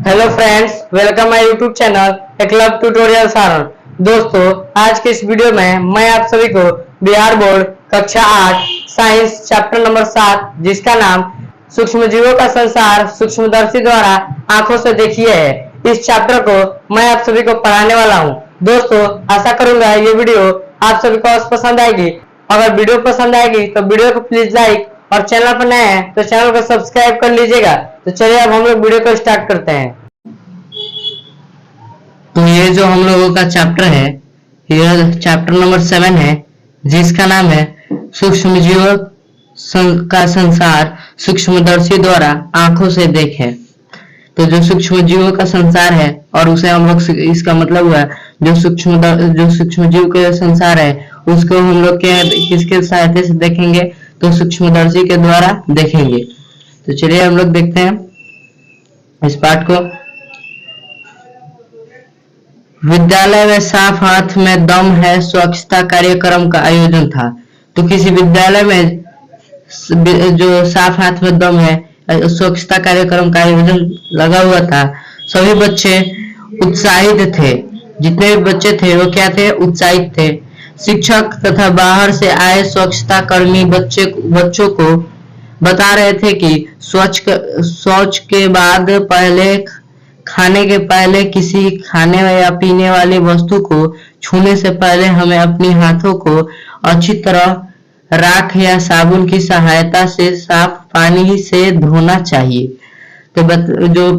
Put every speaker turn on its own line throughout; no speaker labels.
Hello friends, welcome my YouTube channel club tutorial Saran. दोस्तों, आज के इस वीडियो में मैं आप सभी को बिहार बोर्ड कक्षा 8 साइंस चैप्टर नंबर 7 जिसका नाम सूक्ष्म जीवों का संसार सूक्ष्मदर्शी द्वारा आंखों से देखिए है, इस चैप्टर को मैं आप सभी को पढ़ाने वाला हूं। दोस्तों, आशा करूंगा ये वीडियो आप सभी को पसंद आएगी। अगर वीडियो पसंद आएगी तो वीडियो को प्लीज लाइक और चैनल पर नए हैं तो चैनल को सब्सक्राइब कर लीजिएगा। तो चलिए अब हम लोग वीडियो को स्टार्ट करते हैं। तो ये जो हम लोगों का चैप्टर है, ये चैप्टर नंबर 7 है जिसका नाम है सूक्ष्म जीवों का संसार सूक्ष्मदर्शी द्वारा आंखों से देखें। तो जो सूक्ष्म जीवों का संसार है और उसे हम लोग, इसका मतलब हुआ जो सूक्ष्म जीव का संसार है उसको हम लोग किसके सहायता से देखेंगे, तो सूक्ष्मदर्शी के द्वारा देखेंगे। तो चलिए हम लोग देखते हैं इस पाठ को। विद्यालय में साफ हाथ में दम है स्वच्छता कार्यक्रम का आयोजन था। तो किसी विद्यालय में जो साफ हाथ में दम है स्वच्छता कार्यक्रम का आयोजन लगा हुआ था। सभी बच्चे उत्साहित थे, जितने भी बच्चे थे वो क्या थे, उत्साहित थे। शिक्षक तथा बाहर से आए स्वच्छता कर्मी बच्चों को बता रहे थे कि शौच के बाद पहले, खाने के पहले किसी खाने या पीने वाली वस्तु को छूने से पहले हमें अपने हाथों को अच्छी तरह राख या साबुन की सहायता से साफ पानी से धोना चाहिए। तो जो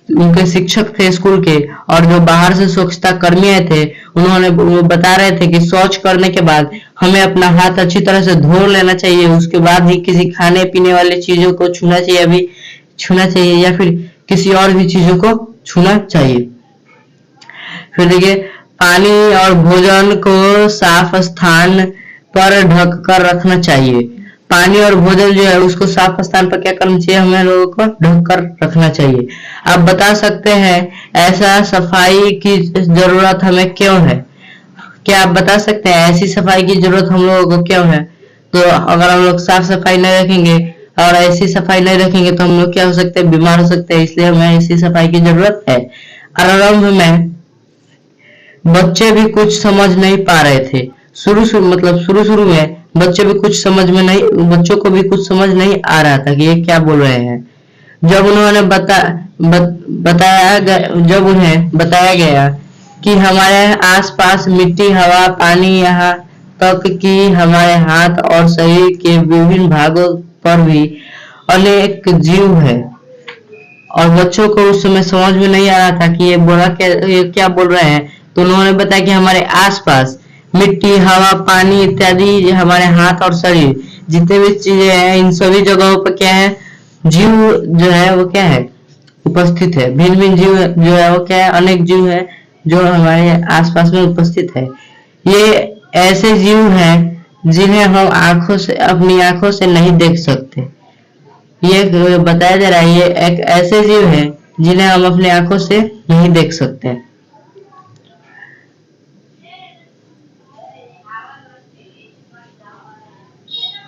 उनके शिक्षक थे स्कूल के और जो बाहर से स्वच्छता कर्मी थे उन्होंने वो बता रहे थे कि शौच करने के बाद हमें अपना हाथ अच्छी तरह से धो लेना चाहिए, उसके बाद ही किसी खाने पीने वाली चीजों को छूना चाहिए या फिर किसी और भी चीजों को छूना चाहिए। फिर देखिए, पानी और भोजन को साफ स्थान पर ढक कर रखना चाहिए। पानी और भोजन जो है उसको साफ स्थान पर क्या करना चाहिए, हमें लोगों को ढक कर रखना चाहिए। आप बता सकते हैं ऐसा सफाई की जरूरत हमें क्यों है? क्या आप बता सकते हैं ऐसी सफाई की जरूरत हम लोगों को क्यों है? तो अगर हम लोग साफ सफाई नहीं रखेंगे और ऐसी सफाई नहीं रखेंगे तो हम लोग क्या हो सकते हैं, बीमार हो सकते हैं, इसलिए हमें ऐसी सफाई की जरूरत है। आरंभ में बच्चे भी कुछ समझ नहीं पा रहे थे। शुरू में बच्चों को भी कुछ समझ नहीं आ रहा था कि ये क्या बोल रहे हैं। जब उन्हें बताया गया कि हमारे आसपास मिट्टी, हवा, पानी, यहाँ तक कि हमारे हाथ और शरीर के विभिन्न भागों पर भी अनेक जीव है, और बच्चों को उस समय समझ में नहीं आ रहा था कि ये क्या बोल रहे हैं। तो उन्होंने बताया कि हमारे आसपास मिट्टी, हवा, पानी इत्यादि, हमारे हाथ और शरीर जितने भी चीजें हैं इन सभी जगहों पर क्या है, जीव जो है वो क्या है, उपस्थित है। भिन्न भिन्न जीव जो है वो क्या है, अनेक जीव है जो हमारे आसपास में उपस्थित है। ये ऐसे जीव हैं जिन्हें हम अपनी आंखों से नहीं देख सकते। ये बताया जा रहा है ये एक ऐसे जीव है जिन्हें हम अपनी आंखों से नहीं देख सकते।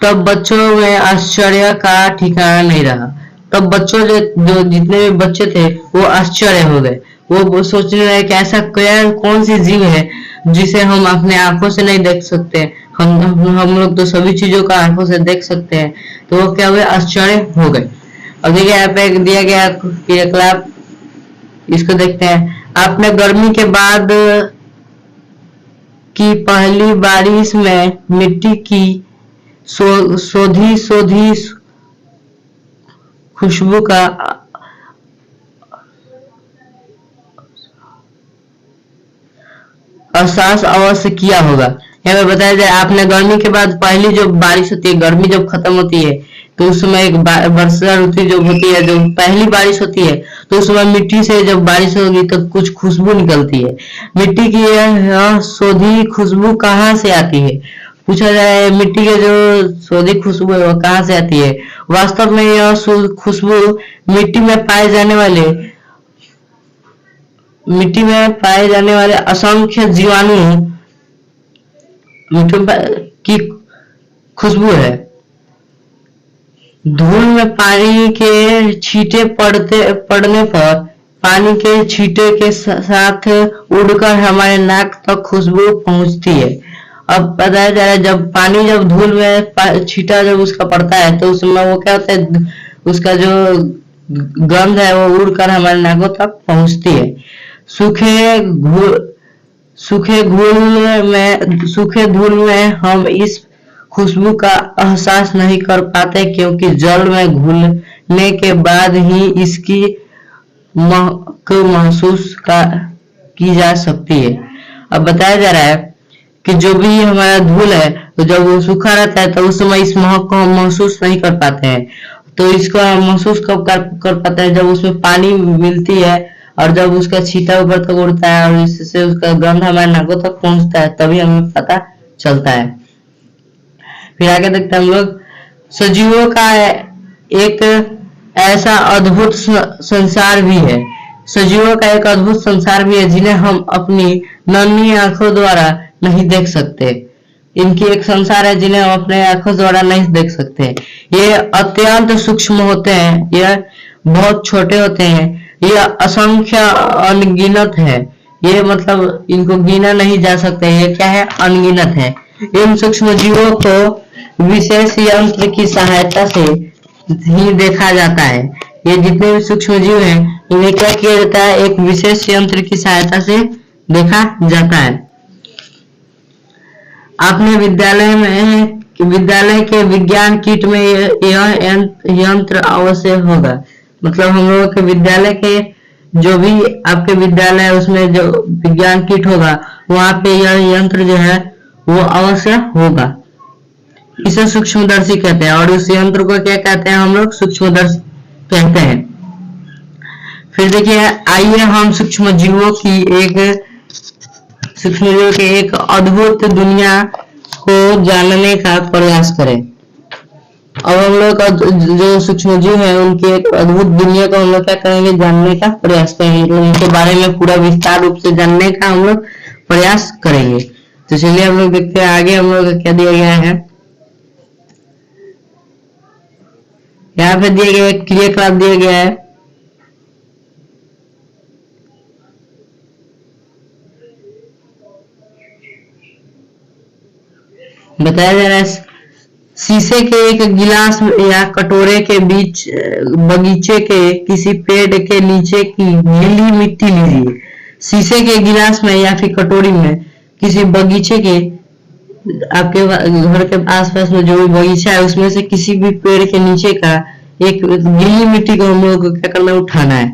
तब बच्चों में आश्चर्य का ठिकाना नहीं रहा। तब बच्चों जो जितने भी बच्चे थे वो आश्चर्य हो गए। वो सोचने लगे कि ऐसा कौन सी जीव है जिसे हम अपने आंखों से नहीं देख सकते। हम लोग तो सभी चीजों का आंखों से देख सकते हैं। तो वो क्या हुए, आश्चर्य हो गए। अब देखिए यहाँ पे दिया गया क्रियाकलाप, इसको देखते हैं। आपने गर्मी के बाद की पहली बारिश में मिट्टी की सोधी खुशबू का एहसास अवश्य किया होगा। यहाँ पे बताया जाए, आपने गर्मी के बाद पहली जो बारिश होती है, गर्मी जब खत्म होती है तो उस समय एक वर्षा ऋतु जो होती है, जो पहली बारिश होती है, तो उस समय मिट्टी से जब बारिश होगी तो कुछ खुशबू निकलती है। मिट्टी की यह सोधी खुशबू कहाँ से आती है? पूछा जाए मिट्टी के जो सोधी खुशबू है वो कहाँ से आती है? वास्तव में यह खुशबू मिट्टी में पाए जाने वाले असंख्य जीवाणु की खुशबू है। धूल में पानी के छींटे पड़ने पर पानी के छींटे के साथ उड़कर हमारे नाक तक खुशबू पहुंचती है। अब बताया जा रहा है जब पानी जब धूल में छींटा जब उसका पड़ता है तो उसमें वो क्या होता है, उसका जो गंध है वो उड़कर हमारे नाकों तक पहुंचती है। सूखे सूखे धूल में हम इस खुशबू का एहसास नहीं कर पाते क्योंकि जल में घुलने के बाद ही इसकी महक महसूस की जा सकती है। अब बताया जा रहा है कि जो भी हमारा धूल है तो जब वो सूखा रहता है तो उस समय इस महक को हम महसूस नहीं कर पाते हैं। तो इसको हम महसूस कब कर पाते हैं, जब उसमें पानी मिलती है और जब उसका छींटा ऊपर तक उड़ता है और इससे उसका गंध हमारे नाकों तक पहुंचता है तभी हमें पता चलता है। फिर आगे देखते हैं हम लोग, सजीवों का एक ऐसा अद्भुत संसार भी है। सजीवों का एक अद्भुत संसार भी है जिन्हें हम अपनी नन्ही आंखों द्वारा नहीं देख सकते। इनकी एक संसार है जिन्हें हम अपने आंखों द्वारा नहीं देख सकते। ये अत्यंत सूक्ष्म होते हैं, यह बहुत छोटे होते हैं, यह असंख्य अनगिनत है। ये मतलब इनको गिना नहीं जा सकता, ये क्या है, अनगिनत है। इन सूक्ष्म जीवों को विशेष यंत्र की सहायता से ही देखा जाता है। ये जितने भी सूक्ष्म जीव हैं इन्हें क्या किया जाता है, एक विशेष यंत्र की सहायता से देखा जाता है। आपने विद्यालय के विज्ञान किट में यह यंत्र अवश्य होगा। मतलब हम लोगों के विद्यालय के जो भी आपके विद्यालय है उसमें जो विज्ञान किट होगा वहां पे यह यंत्र जो है वो अवश्य होगा। इसे सूक्ष्मदर्शी कहते हैं और उस यंत्र को क्या कहते हैं, हम लोग सूक्ष्मदर्शी कहते हैं। फिर देखिए, आइए हम सूक्ष्म जीवों के एक अद्भुत दुनिया को जानने का प्रयास करें। अब हम लोग जो सूक्ष्म जीव है उनकी एक अद्भुत दुनिया को हम लोग क्या करेंगे, जानने का प्रयास करेंगे। उनके बारे में पूरा विस्तार रूप से जानने का हम लोग प्रयास करेंगे। तो चलिए हम लोग देखते हैं आगे हम लोग क्या दिया गया है। यहाँ पे दिया गया एक क्रियाकलाप दिया गया है। बताया जा रहा है, शीशे के एक गिलास या कटोरे के बीच बगीचे के किसी पेड़ के नीचे की गीली मिट्टी लीजिए। शीशे के गिलास में या फिर कटोरी में किसी बगीचे के, आपके घर के आसपास में जो भी बगीचा है उसमें से किसी भी पेड़ के नीचे का एक गीली मिट्टी को हम लोग को क्या करना है, उठाना है।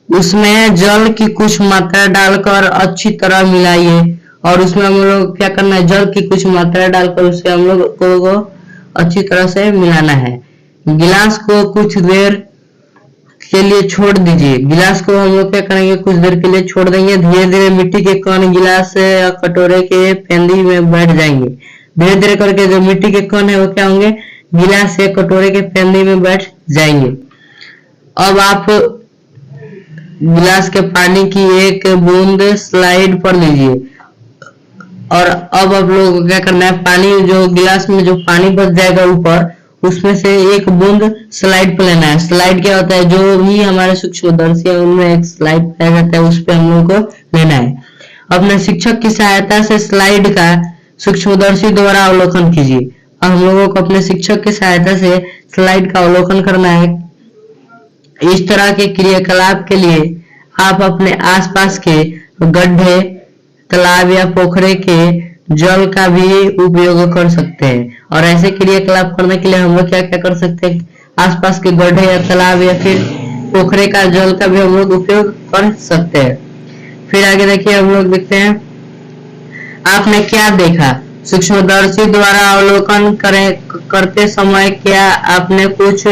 उसमें जल की कुछ मात्रा डालकर अच्छी तरह मिलाइए और उसमें हम लोग क्या करना है, जल की कुछ मात्रा डालकर उसे हम लोग को अच्छी तरह से मिलाना है। गिलास को कुछ देर के लिए छोड़ दीजिए। गिलास को हम लोग क्या करेंगे, कुछ देर के लिए छोड़ देंगे। धीरे धीरे मिट्टी के कण गिलास या कटोरे के पेंदी में बैठ जाएंगे। धीरे धीरे करके जो मिट्टी के कण है वो क्या होंगे, गिलास या कटोरे के पेंदी में बैठ जाएंगे। अब आप गिलास के पानी की एक बूंद स्लाइड पर लीजिए और अब आप लोगों को क्या करना है, पानी जो गिलास में जो पानी बच जाएगा ऊपर उसमें से एक बूंद स्लाइड पर लेना है। स्लाइड क्या होता है, जो भी हमारे सूक्ष्मदर्शी है उनमें एक स्लाइड पाया जाता है, उस पर हम लोगों को लेना है। अपने शिक्षक की सहायता से स्लाइड का सूक्ष्मदर्शी द्वारा अवलोकन कीजिए। अब हम लोगों को अपने शिक्षक की सहायता से स्लाइड का अवलोकन करना है। इस तरह के क्रियाकलाप के लिए आप अपने आसपास के गड्ढे, तालाब या पोखरे के जल का भी उपयोग कर सकते हैं। और ऐसे क्रियाकलाप करने के लिए हम लोग क्या क्या कर सकते हैं, आसपास के गड्ढे या तालाब या फिर पोखरे का जल का भी हम लोग उपयोग कर सकते हैं। फिर आगे देखिए हम लोग देखते हैं, आपने क्या देखा। सूक्ष्मदर्शी द्वारा अवलोकन करते समय क्या आपने कुछ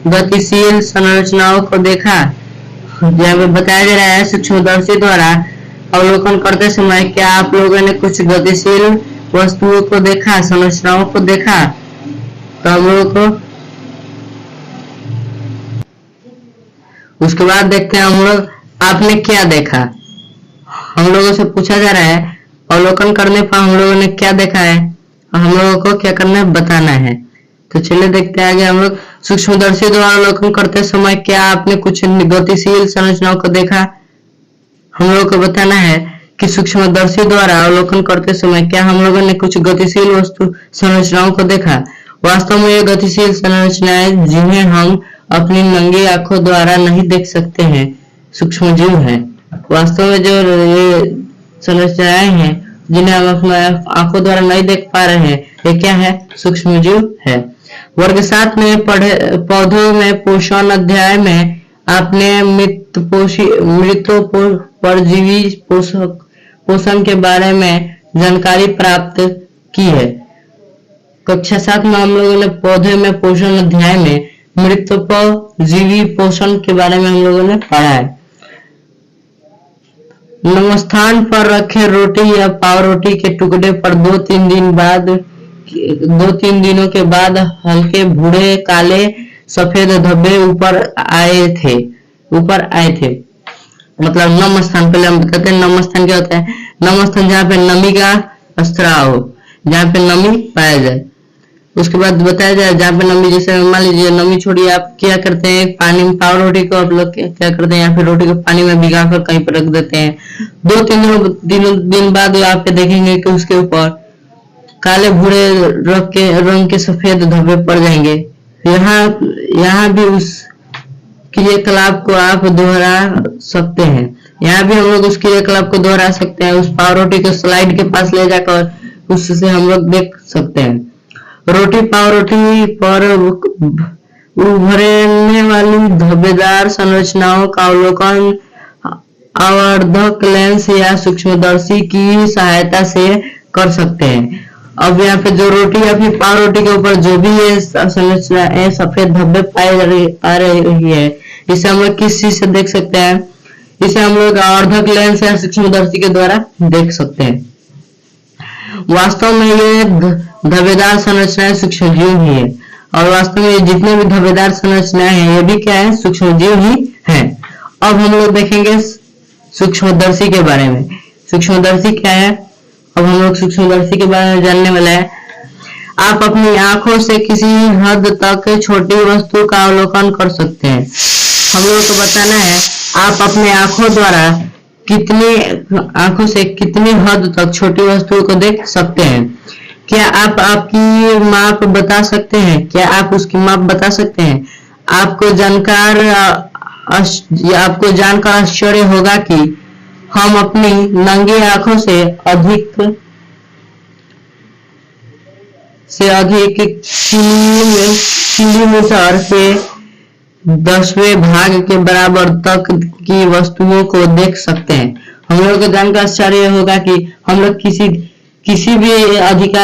गतिशील संरचनाओं को देखा। यहाँ पे बताया जा रहा है, सूक्ष्मदर्शी द्वारा अवलोकन करते समय क्या आप लोगों ने कुछ गतिशील वस्तुओं को देखा, संरचनाओं को देखा। तो हम लोगों को उसके बाद देखते हैं हम लोग, आपने क्या देखा। हम लोगों से पूछा जा रहा है अवलोकन करने पर हम लोगों ने क्या देखा है, हम लोगों को क्या करना है, बताना है। तो चलिए देखते हैं आगे हम लोग, सूक्ष्मदर्शी द्वारा अवलोकन करते समय क्या आपने कुछ गतिशील संरचनाओं को देखा? हम लोगों को बताना है कि सूक्ष्मदर्शी द्वारा अवलोकन करते समय क्या हम लोगों ने कुछ गतिशील वस्तु संरचनाओं को देखा? वास्तव में ये गतिशील संरचनाएं जिन्हें हम अपनी नंगी आंखों द्वारा नहीं देख सकते हैं सूक्ष्मजीव हैं। वास्तव में जो ये संरचनाएं हैं जिन्हें हम अपनी आंखों द्वारा नहीं देख पा रहे हैं, ये क्या है? सूक्ष्मजीव है। वर्ग 7 में पौधों में पोषण अध्याय में आपने मृत परजीवी पोषण के बारे में जानकारी प्राप्त की है। कक्षा 7 में हम लोगों ने पौधे में पोषण अध्याय में मृत परजीवी पोषण के बारे में हम लोगों ने पढ़ा है। नमस्थान पर रखे रोटी या पाव रोटी के टुकड़े पर 2-3 दिनों के बाद हल्के भूरे काले सफेद धब्बे ऊपर आए थे। मतलब नम स्थान, पहले हम कहते हैं नम स्थान क्या होता है? नम स्थान जहाँ पे नमी का स्त्राव हो, जहाँ पे नमी पाया जाए। उसके बाद बताया जाए जहाँ पे नमी, जैसे मान लीजिए नमी छोड़िए, आप क्या करते हैं, पानी में पाव रोटी को आप लोग क्या करते हैं, या फिर रोटी को पानी में भिगा कर कहीं पर रख देते हैं। 2-3 दिन बाद आप देखेंगे कि उसके ऊपर काले भूरे रंग के सफेद धब्बे पड़ जाएंगे। यहाँ भी उस क्रियाकलाप को आप दोहरा सकते हैं। यहाँ भी हम लोग उस क्रियाकलाप को दोहरा सकते हैं। उस पाव रोटी को स्लाइड के पास ले जाकर उससे हम लोग देख सकते हैं। पाव रोटी पर उभरने वाली धब्बेदार संरचनाओं का अवलोकन आवर्धक लेंस या सूक्ष्मदर्शी की सहायता से कर सकते हैं। अब यहाँ पे जो रोटी या फिर पाव रोटी के ऊपर जो भी ये संरचना सफेद धब्बे आ रही है, इसे हम लोग किस चीज से देख सकते हैं? इसे हम लोग आवर्धक लेंस या सूक्ष्मदर्शी के द्वारा देख सकते हैं। वास्तव में ये धब्बेदार संरचनाएं सूक्ष्मजीव ही है, और वास्तव में जितने भी धब्बेदार संरचनाएं हैं ये भी क्या है? सूक्ष्मजीव ही है। अब हम लोग देखेंगे सूक्ष्मदर्शी के बारे में। सूक्ष्मदर्शी क्या है? अब हम लोग सूक्ष्मदर्शी के बारे में जानने वाले हैं। आप अपनी आंखों से किसी हद तक छोटी वस्तु का अवलोकन कर सकते हैं। हम लोगों को बताना है आप अपने आंखों से कितनी हद तक छोटी वस्तुओं को देख सकते हैं। क्या आप आपकी माप बता सकते हैं? क्या आप उसकी माप बता सकते हैं? आपको जानकर आश्चर्य होगा कि हम अपनी नंगी आंखों से अधिक मिलीमीटर के 10वें भाग के बराबर तक की वस्तुओं को देख सकते हैं। हम लोग को जानकर आश्चर्य होगा कि हम लोग किसी भी अधिक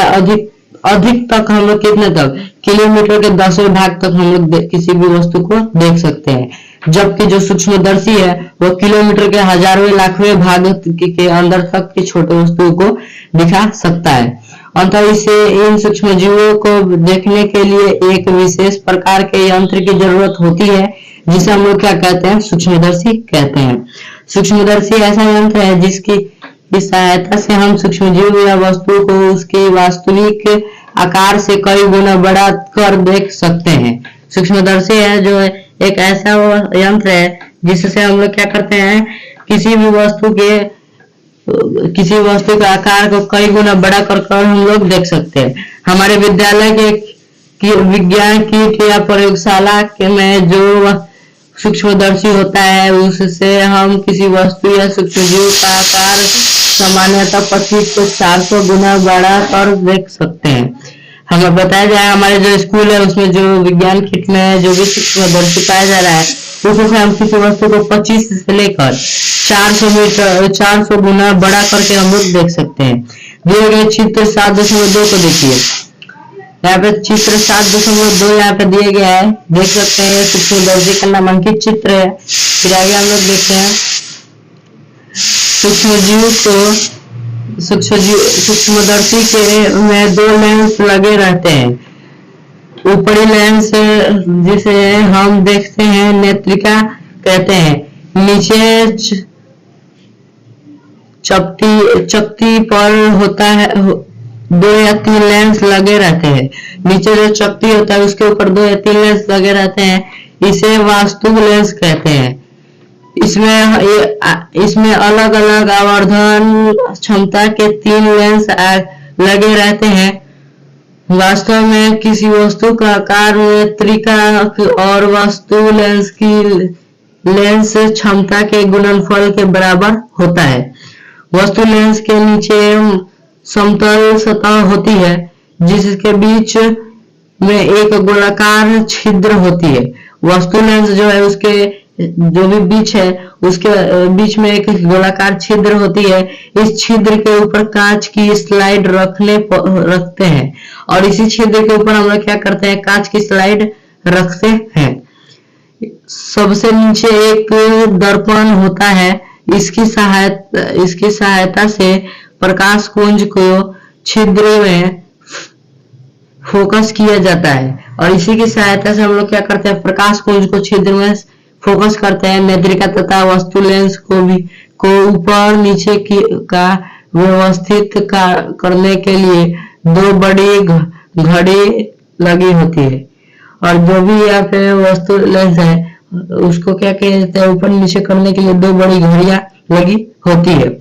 तक हम लोग कितने तक किलोमीटर के 10वें भाग तक हम लोग किसी भी वस्तु को देख सकते हैं, जबकि जो सूक्ष्मदर्शी है वो किलोमीटर के हजारवें लाखवें भाग के अंदर तक की छोटे वस्तुओं को दिखा सकता है। अतः इसे इन सूक्ष्मजीवों को देखने के लिए एक विशेष प्रकार के यंत्र की जरूरत होती है, जिसे हम लोग क्या कहते हैं? सूक्ष्मदर्शी कहते हैं। सूक्ष्मदर्शी ऐसा यंत्र है जिसकी सहायता से हम सूक्ष्मजीव या वस्तु को उसके वास्तविक आकार से कई गुना बड़ा कर देख सकते हैं। सूक्ष्मदर्शी है जो एक ऐसा यंत्र है जिससे हम लोग क्या करते हैं? किसी वस्तु के आकार को कई गुना बड़ा कर हम लोग देख सकते हैं। हमारे विद्यालय के विज्ञान किट या प्रयोगशाला में जो सूक्ष्मदर्शी होता है उससे हम किसी वस्तु या सूक्ष्मजीव का आकार सामान्यतः 25 से 400 गुना बड़ा कर देख सकते हैं। हमें बताया जाए हमारे जो स्कूल है उसमें जो विज्ञान किट में जो भी सूक्ष्मदर्शी पाया जा रहा है उससे हम किसी वस्तु को 25 से लेकर 400 गुना बड़ा करके हम लोग देख सकते हैं। दिए गए चित्र 7.2 को देखिए। यहाँ पे चित्र 7.2 यहाँ पे दिए गया है, देख सकते हैं। सूक्ष्मदर्शी का नामांकित चित्र है। फिर आगे हम लोग देखते हैं सूक्ष्मदर्शी के में 2 लेंस लगे रहते हैं। ऊपरी लेंस जिसे हम देखते हैं नेत्रिका कहते हैं। नीचे चकती पर होता है दो या तीन लेंस लगे रहते हैं। नीचे जो चपटी होता है उसके ऊपर दो या तीन लेंस लगे रहते हैं, इसे वास्तु लेंस कहते हैं। इसमें अलग अलग आवर्धन क्षमता के तीन लेंस लगे रहते हैं। वास्तव में किसी वस्तु का आकार नेत्रिका और वास्तु लेंस की लेंस क्षमता के गुणनफल के बराबर होता है। वस्तु लेंस के नीचे समतल सतह होती है जिसके बीच में एक गोलाकार छिद्र होती है। वस्तु लेंस जो है उसके जो भी बीच है उसके बीच में एक गोलाकार छिद्र होती है। इस छिद्र के ऊपर कांच की स्लाइड रखते हैं और इसी छिद्र के ऊपर हम लोग क्या करते हैं, कांच की स्लाइड रखते हैं। सबसे नीचे एक दर्पण होता है। इसकी सहायता से प्रकाश पुंज को छिद्र में फोकस किया जाता है और इसी की सहायता से हम लोग क्या करते हैं, प्रकाश पुंज को छिद्र में फोकस करते हैं। नेत्रिका तथा वस्तु लेंस को ऊपर नीचे का व्यवस्थित करने के लिए दो बड़ी घड़ी लगी होती है और जो भी यहाँ पे वस्तु लेंस है उसको क्या कहते हैं, ऊपर नीचे करने के लिए दो बड़ी घड़ियां लगी होती है।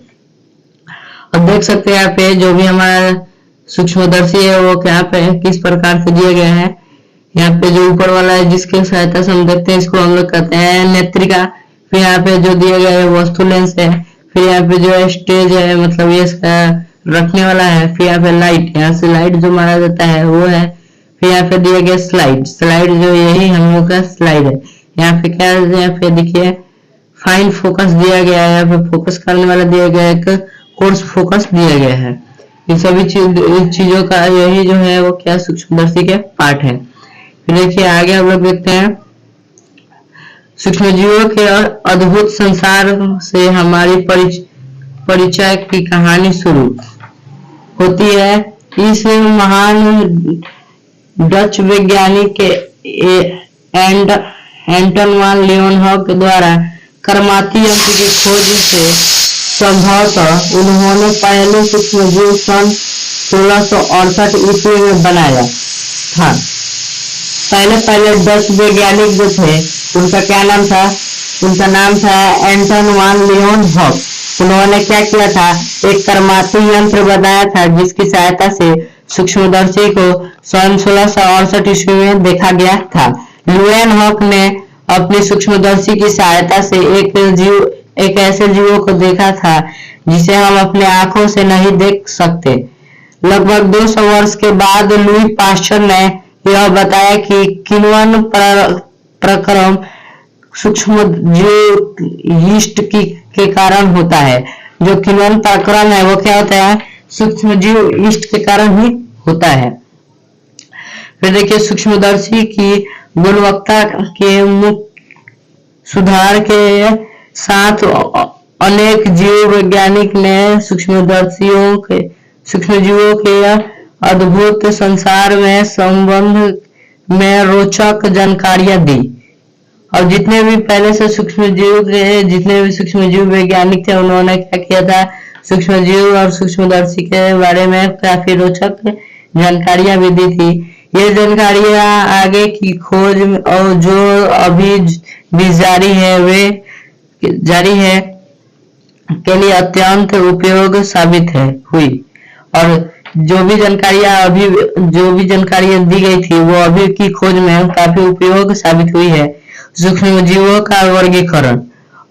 अब देख सकते हैं यहाँ पे जो भी हमारा सूक्ष्मदर्शी है वो क्या पे किस प्रकार से दिया गया है। यहाँ पे जो ऊपर वाला है जिसकी सहायता से हम देखते हैं इसको हम लोग कहते हैं नेत्रिका। फिर यहाँ पे जो दिया गया है वस्तु लेंस है। फिर यहाँ पे जो स्टेज है मतलब ये रखने वाला है। फिर यहाँ पे लाइट, यहाँ से लाइट जो मारा जाता है वो है। फिर यहाँ पे दिया गया स्लाइड जो यही हम लोग का स्लाइड है। यहाँ पे क्या है, यहाँ पे देखिए फाइन फोकस दिया गया है। यहाँ पे फोकस करने वाला दिया गया है, एक कोर्स फोकस दिया गया है। इन सभी चीजों का यही जो है वो क्या सूक्ष्मदर्शी के पार्ट है। फिर देखिए आगे हम लोग देखते हैं सूक्ष्मजीवों के अद्भुत संसार से हमारी परिचय की कहानी शुरू होती है। इस महान डच वैज्ञानिक एंटन वान लियोनहॉफ द्वारा कर्माती यंत्र की खोज से संभवतः उन्होंने पहले सूक्ष्मजीव सन 1668 ईस्वी में बनाया था। पहले डच वैज्ञानिक जो थे उनका क्या नाम था, उनका नाम था एंटन वान लियोनहॉफ। उन्होंने क्या किया था, एक कर्माती यंत्र बनाया था जिसकी सहायता से सूक्ष्मदर्शी को सन 1668 ईस्वी में देखा गया था। लियोनहॉफ ने अपनी सूक्ष्मदर्शी की सहायता से एक ऐसे जीवों को देखा था जिसे हम अपने आंखों से नहीं देख सकते। लगभग 200 वर्ष के बाद लुई पास्चर ने यह बताया कि किण्वन प्रक्रम सूक्ष्म जीव यीस्ट के कारण होता है। जो किण्वन प्रक्रम है वो क्या होता है, सूक्ष्म जीव यीस्ट के कारण ही होता है। फिर देखिए सूक्ष्मदर्शी की गुणवत्ता के मुख्य सुधार के साथ अनेक जीव वैज्ञानिक ने सूक्ष्मजीवों के अद्भुत संसार में संबंध में रोचक जानकारियां दी। और जितने भी पहले से जितने भी सूक्ष्मजीव वैज्ञानिक थे उन्होंने क्या किया था, सूक्ष्मजीव और सूक्ष्मदर्शी के बारे में काफी रोचक जानकारियां भी दी थी। ये जानकारियां आगे की खोज और जो अभी भी जारी है के लिए अत्यंत उपयोग साबित हुई। और जो भी जानकारियां दी गई थी वो अभी की खोज में काफी उपयोग साबित हुई है। सूक्ष्मजीवों का वर्गीकरण।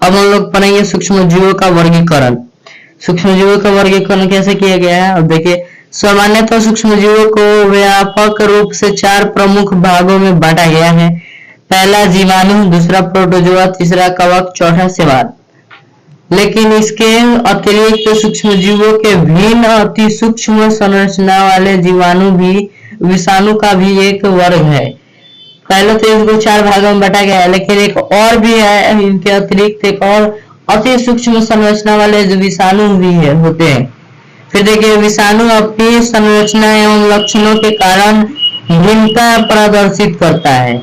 अब हम लोग पढ़ेंगे सूक्ष्मजीवों का वर्गीकरण। सूक्ष्मजीवों का वर्गीकरण कैसे किया गया है, अब देखिए सामान्यतः सूक्ष्मजीवों को व्यापक रूप से 4 प्रमुख भागों में बांटा गया है। पहला जीवाणु, दूसरा प्रोटोजोआ, तीसरा कवक, चौथा शैवाल। लेकिन इसके अतिरिक्त सूक्ष्मजीवों के भिन्न अति सूक्ष्म संरचना वाले विषाणु का भी एक वर्ग है। पहले तो इसको 4 भागों में बांटा गया है, लेकिन एक और भी है, इनके अतिरिक्त एक और अति सूक्ष्म संरचना वाले जो विषाणु भी होते हैं। फिर देखिए विषाणु अपनी संरचना एवं लक्षणों के कारण भिन्नता प्रदर्शित करता है।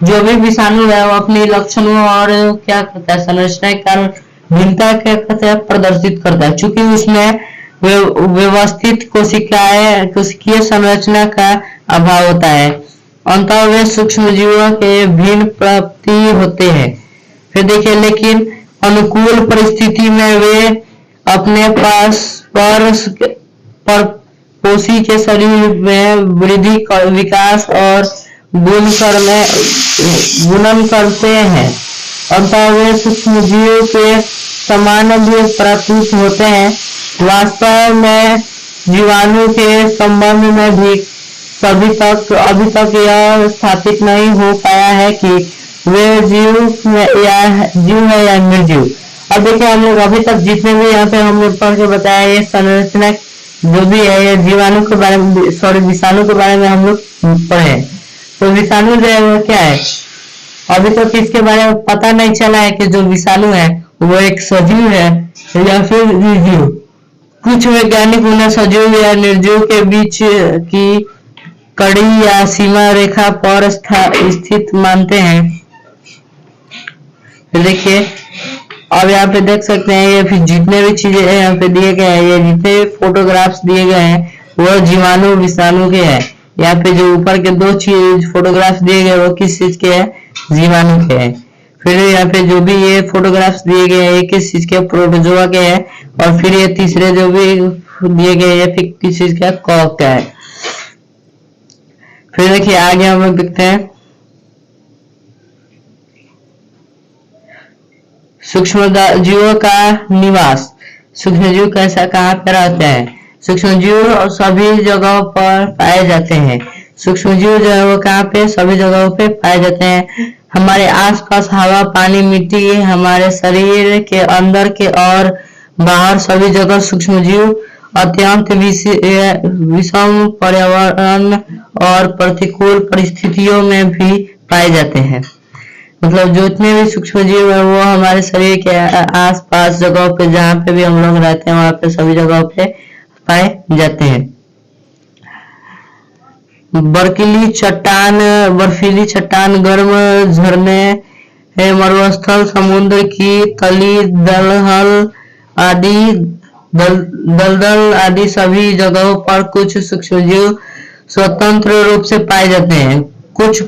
जो भी विषाणु है वो अपने लक्षणों और क्या करता है, संरचना के कारण भिन्नता क्या करता है, प्रदर्शित करता है। चूंकि उसमें व्यवस्थित कोशिकीय संरचना का अभाव होता है। अंततः वे सूक्ष्म जीवों के भिन्न प्राप्ति होते हैं। फिर देखिए, लेकिन अनुकूल परिस्थिति में वे अपने पास पर पोषी के शरीर में वृद्धि विकास और गुणन करते हैं। अतः वे सूक्ष्म जीव के समान भी प्रतीत होते हैं। वास्तव में जीवाणु के संबंध में भी अभी तक यह स्थापित नहीं हो पाया है कि वे जीव है या निर्जीव। अब देखिए, हम लोग अभी तक जितने भी यहाँ पे हमने पढ़ के बताया, ये संरचना जो भी है ये जीवाणु के बारे में, विषाणु के बारे में हम लोग पढ़े। तो विषाणु जो है वो क्या है, अभी तक इसके बारे में पता नहीं चला है कि जो विषाणु है वो एक सजीव है या फिर निर्जीव। कुछ वैज्ञानिक उन्हें सजीव या निर्जीव के बीच की कड़ी या सीमा रेखा पर स्थित मानते हैं। देखिए, अब यहाँ पे देख सकते हैं, ये फिर जितने भी चीजें यहाँ पे दिए गए हैं, ये जितने भी फोटोग्राफ्स दिए गए हैं वो जीवाणु विषाणु के हैं। यहाँ पे जो ऊपर के दो चीज फोटोग्राफ्स दिए गए वो किस चीज के हैं, जीवाणु के हैं। फिर यहाँ पे जो भी ये फोटोग्राफ्स दिए गए हैं किस चीज के, प्रोटोजोआ के हैं। और फिर ये तीसरे जो भी दिए गए हैं फिर किस चीज का, कॉक का है। फिर देखिए आगे हम लोग देखते हैं सूक्ष्म जीवों का निवास। सूक्ष्म जीव कैसा, कहाँ पे रहते हैं? सूक्ष्म जीव सभी जगहों पर पाए जाते हैं। सूक्ष्म जीव जो है वो कहाँ पे, सभी जगहों पे पाए जाते हैं। हमारे आसपास हवा, पानी, मिट्टी, हमारे शरीर के अंदर के और बाहर सभी जगह सूक्ष्म जीव अत्यंत विषम पर्यावरण और प्रतिकूल परिस्थितियों में भी पाए जाते हैं। मतलब जितने भी सूक्ष्म जीव है वो हमारे शरीर के आसपास जगहों पे, जहाँ पे भी हम लोग रहते हैं वहां पे सभी जगहों पे पाए जाते हैं। बर्फीली चट्टान, गर्म झरने, मरुस्थल, समुद्र की तली, दलदल आदि सभी जगहों पर कुछ सूक्ष्मजीव स्वतंत्र रूप से पाए जाते हैं। कुछ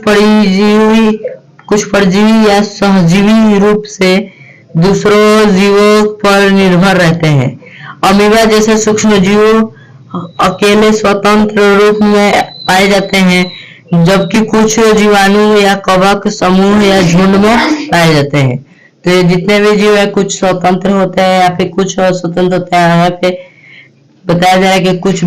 परजीवी या सहजीवी रूप से दूसरों जीवों पर निर्भर रहते हैं। अमीबा जैसे सूक्ष्म जीव अकेले स्वतंत्र रूप में पाए जाते हैं, जबकि कुछ जीवाणु या कवक समूह या झुंड में पाए जाते हैं। तो ये जितने भी जीव है कुछ स्वतंत्र होते हैं या फिर कुछ स्वतंत्र होते हैं। यहाँ पे बताया जा रहा है कि कुछ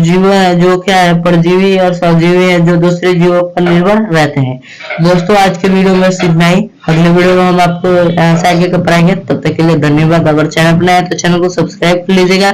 जीव है जो क्या है, परजीवी और सहजीवी है, जो दूसरे जीवों पर निर्भर रहते हैं। दोस्तों, आज के वीडियो में इतना ही। अगले वीडियो में हम आपको आगे का पढ़ाएंगे। तब तक के लिए धन्यवाद। अगर चैनल पर नया है तो चैनल को सब्सक्राइब कर लीजिएगा